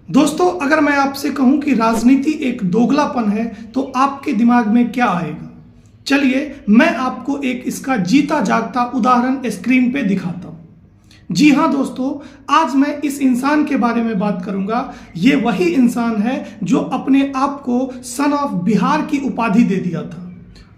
दोस्तों, अगर मैं आपसे कहूं कि राजनीति एक दोगलापन है तो आपके दिमाग में क्या आएगा? चलिए मैं आपको एक इसका जीता जागता उदाहरण स्क्रीन पे दिखाता हूं। जी हां दोस्तों, आज मैं इस इंसान के बारे में बात करूंगा। ये वही इंसान है जो अपने आप को सन ऑफ बिहार की उपाधि दे दिया था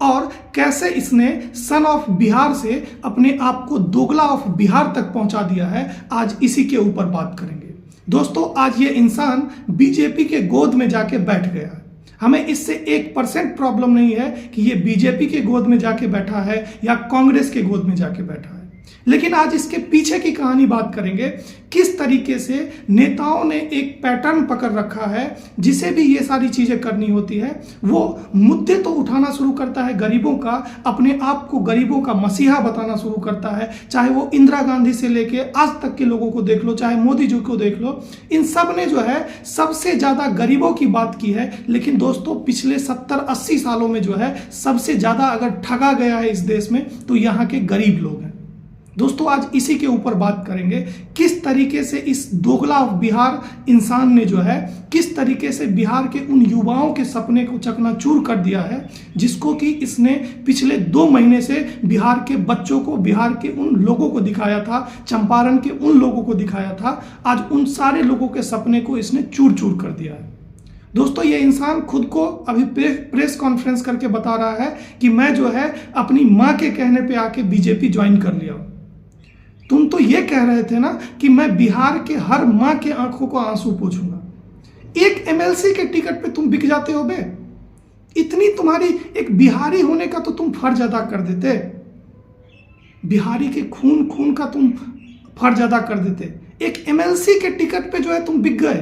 और कैसे इसने सन ऑफ बिहार से अपने आप को दोगला ऑफ बिहार तक पहुंचा दिया है, आज इसी के ऊपर बात करेंगे। दोस्तों, आज ये इंसान बीजेपी के गोद में जाके बैठ गया है। हमें इससे 1% प्रॉब्लम नहीं है कि ये बीजेपी के गोद में जाके बैठा है या कांग्रेस के गोद में जाके बैठा है, लेकिन आज इसके पीछे की कहानी बात करेंगे। किस तरीके से नेताओं ने एक पैटर्न पकड़ रखा है, जिसे भी ये सारी चीजें करनी होती है, वो मुद्दे तो उठाना शुरू करता है गरीबों का, अपने आप को गरीबों का मसीहा बताना शुरू करता है। चाहे वो इंदिरा गांधी से लेके आज तक के लोगों को देख लो, चाहे मोदी जी को देख लो, इन सब ने जो है सबसे ज्यादा गरीबों की बात की है। लेकिन दोस्तों, पिछले 70-80 सालों में जो है सबसे ज्यादा अगर ठगा गया है इस देश में तो यहाँ के गरीब लोग हैं। दोस्तों, आज इसी के ऊपर बात करेंगे, किस तरीके से इस दोगला ऑफ बिहार इंसान ने जो है किस तरीके से बिहार के उन युवाओं के सपने को चकनाचूर कर दिया है, जिसको कि इसने पिछले 2 महीने से बिहार के बच्चों को, बिहार के उन लोगों को दिखाया था, चंपारण के उन लोगों को दिखाया था। आज उन सारे लोगों के सपने को इसने चूर चूर कर दिया है। दोस्तों, ये इंसान खुद को अभी प्रेस कॉन्फ्रेंस करके बता रहा है कि मैं जो है अपनी माँ के कहने पे आके बीजेपी ज्वाइन कर लिया। तुम तो ये कह रहे थे ना कि मैं बिहार के हर माँ के आंखों को आंसू पोंछूंगा। एक एमएलसी के टिकट पे तुम बिक जाते हो बे। इतनी तुम्हारी एक बिहारी होने का तो तुम फर्ज अदा कर देते, बिहारी के खून का तुम फर्ज अदा कर देते। एक एमएलसी के टिकट पे जो है तुम बिक गए।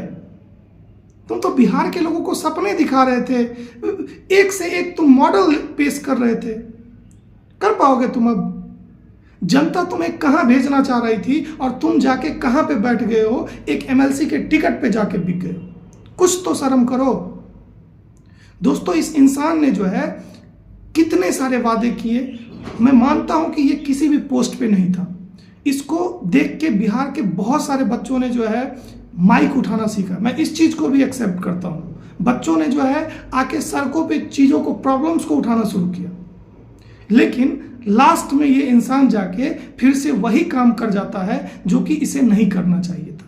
तुम तो बिहार के लोगों को सपने दिखा रहे थे, एक से एक तुम मॉडल पेश कर रहे थे। कर पाओगे तुम? अब जनता तुम्हें कहां भेजना चाह रही थी और तुम जाके कहां पे बैठ गए हो? एक एमएलसी के टिकट पे जाके बिक गए हो। कुछ तो शर्म करो। दोस्तों, इस इंसान ने जो है कितने सारे वादे किए। मैं मानता हूं कि ये किसी भी पोस्ट पे नहीं था। इसको देख के बिहार के बहुत सारे बच्चों ने जो है माइक उठाना सीखा। मैं इस चीज को भी एक्सेप्ट करता हूं। बच्चों ने जो है आके सड़कों पे चीजों को, प्रॉब्लम्स को उठाना शुरू किया, लेकिन लास्ट में ये इंसान जाके फिर से वही काम कर जाता है जो कि इसे नहीं करना चाहिए था।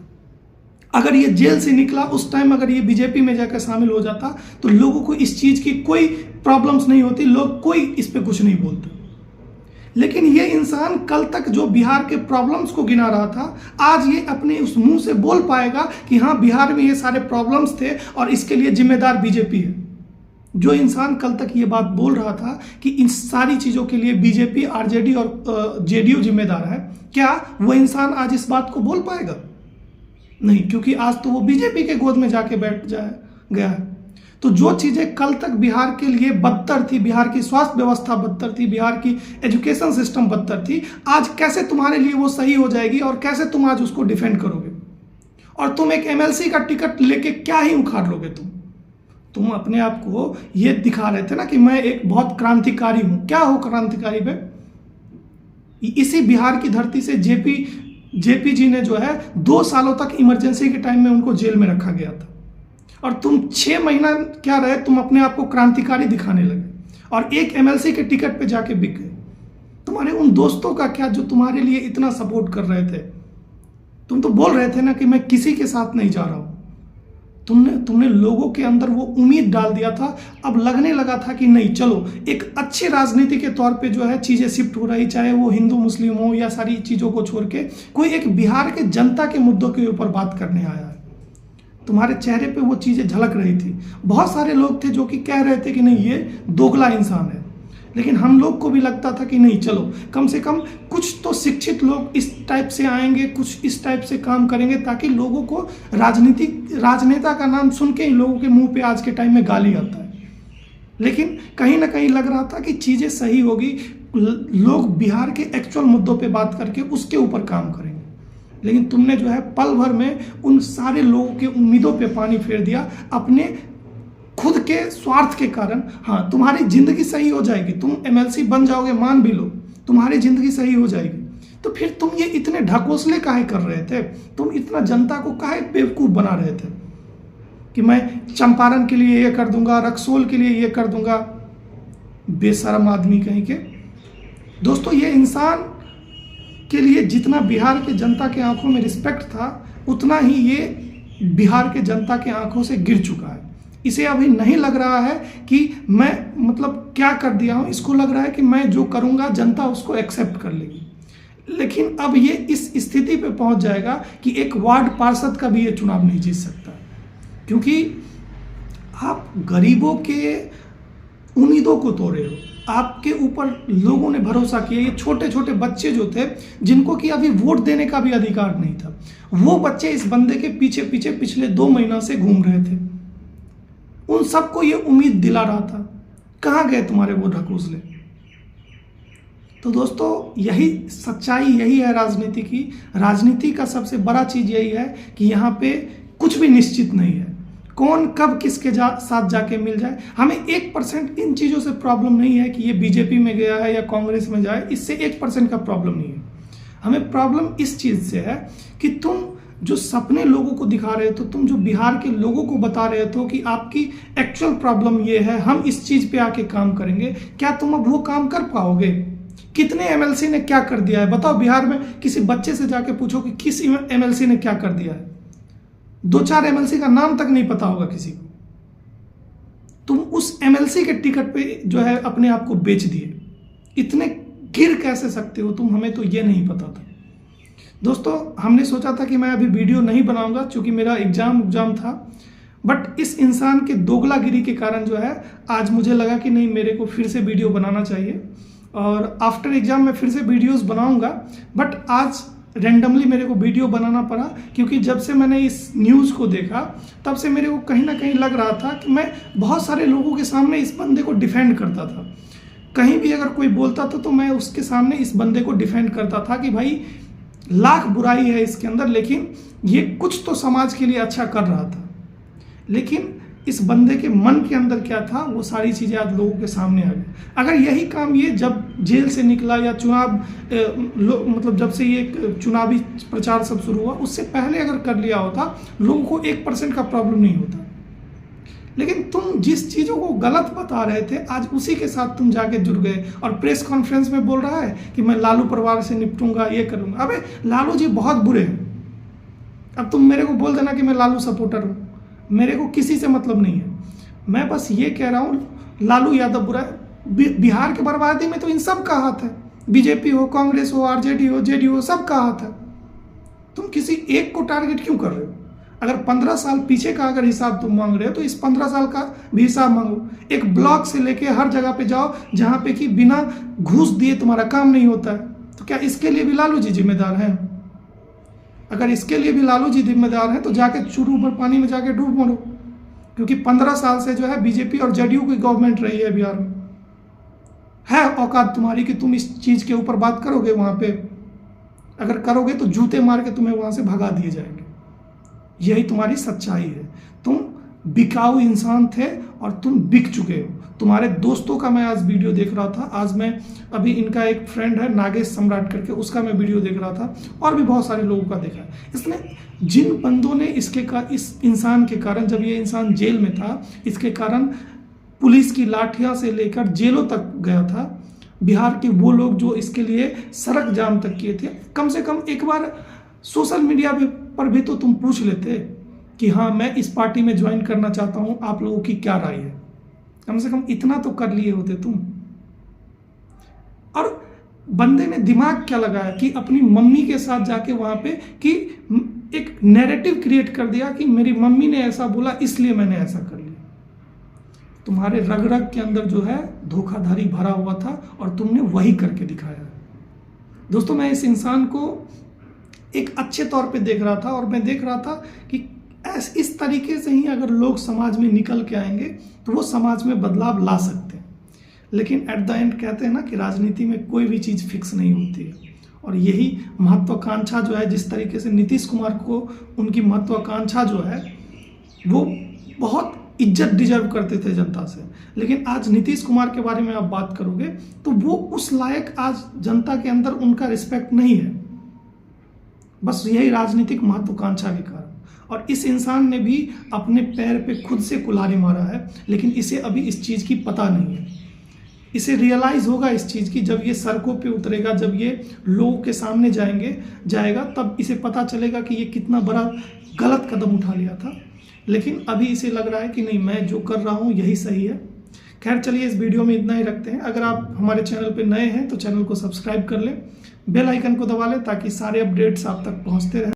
अगर ये जेल से निकला उस टाइम, अगर ये बीजेपी में जाकर शामिल हो जाता तो लोगों को इस चीज की कोई प्रॉब्लम्स नहीं होती, लोग कोई इस पे कुछ नहीं बोलते। लेकिन ये इंसान कल तक जो बिहार के प्रॉब्लम्स को गिना रहा था, आज ये अपने उस मुंह से बोल पाएगा कि हाँ, बिहार में ये सारे प्रॉब्लम्स थे और इसके लिए जिम्मेदार बीजेपी है। जो इंसान कल तक ये बात बोल रहा था कि इन सारी चीजों के लिए बीजेपी, आरजेडी और जेडीयू जिम्मेदार है, क्या वो इंसान आज इस बात को बोल पाएगा? नहीं, क्योंकि आज तो वो बीजेपी के गोद में जाके बैठ गया है। तो जो चीजें कल तक बिहार के लिए बदतर थी, बिहार की स्वास्थ्य व्यवस्था बदतर थी, बिहार की एजुकेशन सिस्टम बदतर थी, आज कैसे तुम्हारे लिए वो सही हो जाएगी और कैसे तुम आज उसको डिफेंड करोगे? और तुम एक एमएलसी का टिकट लेके क्या ही उखाड़ लोगे? तुम अपने आप को ये दिखा रहे थे ना कि मैं एक बहुत क्रांतिकारी हूं। क्या हो क्रांतिकारी बे? इसी बिहार की धरती से जेपी जी ने जो है 2 सालों तक इमरजेंसी के टाइम में उनको जेल में रखा गया था, और तुम 6 महीना क्या रहे, तुम अपने आप को क्रांतिकारी दिखाने लगे और एक एमएलसी के टिकट पे जाके बिक गए। तुम्हारे उन दोस्तों का क्या जो तुम्हारे लिए इतना सपोर्ट कर रहे थे? तुम तो बोल रहे थे ना कि मैं किसी के साथ नहीं जा रहा हूं। तुमने लोगों के अंदर वो उम्मीद डाल दिया था। अब लगने लगा था कि नहीं, चलो एक अच्छी राजनीति के तौर पे जो है चीजें शिफ्ट हो रही, चाहे वो हिंदू मुस्लिम हो या सारी चीजों को छोड़ के कोई एक बिहार के जनता के मुद्दों के ऊपर बात करने आया है। तुम्हारे चेहरे पे वो चीजें झलक रही थी। बहुत सारे लोग थे जो कि कह रहे थे कि नहीं, ये दोगला इंसान है, लेकिन हम लोग को भी लगता था कि नहीं, चलो कम से कम कुछ तो शिक्षित लोग इस टाइप से आएंगे, कुछ इस टाइप से काम करेंगे, ताकि लोगों को राजनेता का नाम सुन के इन लोगों के मुंह पे आज के टाइम में गाली आता है। लेकिन कहीं ना कहीं लग रहा था कि चीजें सही होगी, लोग बिहार के एक्चुअल मुद्दों पे बात करके उसके ऊपर काम करेंगे। लेकिन तुमने जो है पल भर में उन सारे लोगों के उम्मीदों पे पानी फेर दिया, अपने खुद के स्वार्थ के कारण। हाँ, तुम्हारी जिंदगी सही हो जाएगी, तुम एमएलसी बन जाओगे, मान भी लो, तुम्हारी जिंदगी सही हो जाएगी, तो फिर तुम ये इतने ढकोसले काहे कर रहे थे? तुम इतना जनता को काहे बेवकूफ बना रहे थे? कि मैं चंपारण के लिए ये कर दूंगा, रक्सौल के लिए ये कर दूंगा। बेशरम आदमी कहीं के। दोस्तों, ये इंसान के लिए जितना बिहार के जनता के आंखों में रिस्पेक्ट था, उतना ही ये बिहार के जनता के आंखों से गिर चुका है। इसे अभी नहीं लग रहा है कि मैं मतलब क्या कर दिया हूं, इसको लग रहा है कि मैं जो करूंगा जनता उसको एक्सेप्ट कर लेगी। लेकिन अब ये इस स्थिति पे पहुंच जाएगा कि एक वार्ड पार्षद का भी ये चुनाव नहीं जीत सकता, क्योंकि आप गरीबों के उम्मीदों को तोड़े हो। आपके ऊपर लोगों ने भरोसा किया। ये छोटे छोटे बच्चे जो थे, जिनको कि अभी वोट देने का भी अधिकार नहीं था, वो बच्चे इस बंदे के पीछे पीछे पिछले 2 महीना से घूम रहे थे। उन सबको ये उम्मीद दिला रहा था। कहाँ गए तुम्हारे वो ढकोसले? तो दोस्तों, यही सच्चाई, यही है राजनीति की। राजनीति का सबसे बड़ा चीज यही है कि यहाँ पे कुछ भी निश्चित नहीं है, कौन कब किसके साथ जाके मिल जाए। हमें 1% इन चीज़ों से प्रॉब्लम नहीं है कि ये बीजेपी में गया है या कांग्रेस में जाए, इससे 1% का प्रॉब्लम नहीं है। हमें प्रॉब्लम इस चीज़ से है कि तुम जो सपने लोगों को दिखा रहे हो, तुम जो बिहार के लोगों को बता रहे हो कि आपकी एक्चुअल प्रॉब्लम ये है, हम इस चीज़ पे आके काम करेंगे, क्या तुम अब वो काम कर पाओगे? कितने एमएलसी ने क्या कर दिया है बताओ। बिहार में किसी बच्चे से जाके पूछो कि किस एमएलसी ने क्या कर दिया है, 2-4 एमएलसी का नाम तक नहीं पता होगा किसी को। तुम उस एमएलसी के टिकट पे जो है अपने आप को बेच दिए। इतने गिर कैसे सकते हो तुम, हमें तो ये नहीं पता था। दोस्तों, हमने सोचा था कि मैं अभी वीडियो नहीं बनाऊंगा क्योंकि मेरा एग्जाम था, बट इस इंसान के दोगलागिरी के कारण जो है आज मुझे लगा कि नहीं, मेरे को फिर से वीडियो बनाना चाहिए। और आफ्टर एग्जाम मैं फिर से वीडियोस बनाऊंगा, बट आज रेंडमली मेरे को वीडियो बनाना पड़ा क्योंकि जब से मैंने इस न्यूज़ को देखा तब से मेरे को कहीं ना कहीं लग रहा था कि मैं बहुत सारे लोगों के सामने इस बंदे को डिफेंड करता था। कहीं भी अगर कोई बोलता था तो मैं उसके सामने इस बंदे को डिफेंड करता था कि भाई लाख बुराई है इसके अंदर, लेकिन ये कुछ तो समाज के लिए अच्छा कर रहा था। लेकिन इस बंदे के मन के अंदर क्या था, वो सारी चीज़ें आज लोगों के सामने आ गई। अगर यही काम ये जब जेल से निकला या चुनाव मतलब जब से ये चुनावी प्रचार सब शुरू हुआ, उससे पहले अगर कर लिया होता, लोगों को 1% का प्रॉब्लम नहीं होता। लेकिन तुम जिस चीज़ों को गलत बता रहे थे, आज उसी के साथ तुम जाके जुड़ गए और प्रेस कॉन्फ्रेंस में बोल रहा है कि मैं लालू परिवार से निपटूंगा, ये करूंगा। अबे लालू जी बहुत बुरे हैं। अब तुम मेरे को बोल देना कि मैं लालू सपोर्टर हूँ, मेरे को किसी से मतलब नहीं है। मैं बस ये कह रहा हूँ लालू यादव बुरा है। बिहार की बर्बादी में तो इन सब का हाथ है। बीजेपी हो, कांग्रेस हो, आरजेडी हो, जेडीयू हो, सब का हाथ है। तुम किसी एक को टारगेट क्यों कर रहे हो? अगर 15 साल पीछे का अगर हिसाब तुम मांग रहे हो तो इस 15 साल का भी हिसाब मांगो। एक ब्लॉक से लेके हर जगह पे जाओ जहां पे कि बिना घूस दिए तुम्हारा काम नहीं होता है। तो क्या इसके लिए भी लालू जी जिम्मेदार हैं? अगर इसके लिए भी लालू जी जिम्मेदार हैं तो जाके चुरू पर पानी में जाके डूब मरो, क्योंकि 15 साल से जो है बीजेपी और जेडीयू की गवर्नमेंट रही है बिहार में। है औकात तुम्हारी कि तुम इस चीज के ऊपर बात करोगे? वहां पे अगर करोगे तो जूते मार के तुम्हें वहां से भगा दिए जाएंगे। यही तुम्हारी सच्चाई है। तुम बिकाऊ इंसान थे और तुम बिक चुके हो। तुम्हारे दोस्तों का मैं आज वीडियो देख रहा था। आज मैं अभी इनका एक फ्रेंड है नागेश सम्राट करके, उसका मैं वीडियो देख रहा था और भी बहुत सारे लोगों का देखा। इसने जिन बंदों ने इस इंसान के कारण, जब ये इंसान जेल में था, इसके कारण पुलिस की लाठियां से लेकर जेलों तक गया था। बिहार के वो लोग जो इसके लिए सड़क जाम तक किए थे, कम से कम एक बार सोशल मीडिया पर भी तो तुम पूछ लेते कि हाँ मैं इस पार्टी में ज्वाइन करना चाहता हूं, आप लोगों की क्या राय है? कम से कम इतना तो कर लिए होते तुम। और बंदे ने दिमाग क्या लगाया कि अपनी मम्मी के साथ जाके वहां पे कि एक नैरेटिव क्रिएट कर दिया कि मेरी मम्मी ने ऐसा बोला इसलिए मैंने ऐसा कर लिया। तुम्हारे रग रग के अंदर जो है धोखाधड़ी भरा हुआ था और तुमने वही करके दिखाया। दोस्तों, मैं इस इंसान को एक अच्छे तौर पे देख रहा था और मैं देख रहा था कि इस तरीके से ही अगर लोग समाज में निकल के आएंगे तो वो समाज में बदलाव ला सकते हैं। लेकिन एट द एंड कहते हैं ना कि राजनीति में कोई भी चीज़ फिक्स नहीं होती है। और यही महत्वाकांक्षा जो है, जिस तरीके से नीतीश कुमार को उनकी महत्वाकांक्षा जो है वो बहुत इज्जत डिजर्व करते थे जनता से, लेकिन आज नीतीश कुमार के बारे में आप बात करोगे तो वो उस लायक आज जनता के अंदर उनका रिस्पेक्ट नहीं है, बस यही राजनीतिक महत्वाकांक्षा के कारण। और इस इंसान ने भी अपने पैर पे खुद से कुल्हाड़ी मारा है, लेकिन इसे अभी इस चीज़ की पता नहीं है। इसे रियलाइज़ होगा इस चीज़ की जब ये सड़कों पे उतरेगा, जब ये लोगों के सामने जाएगा, तब इसे पता चलेगा कि ये कितना बड़ा गलत कदम उठा लिया था। लेकिन अभी इसे लग रहा है कि नहीं, मैं जो कर रहा हूँ यही सही है। खैर चलिए, इस वीडियो में इतना ही रखते हैं। अगर आप हमारे चैनल पे नए हैं तो चैनल को सब्सक्राइब कर लें, बेल आइकन को दबा लें ताकि सारे अपडेट्स आप तक पहुँचते रहें।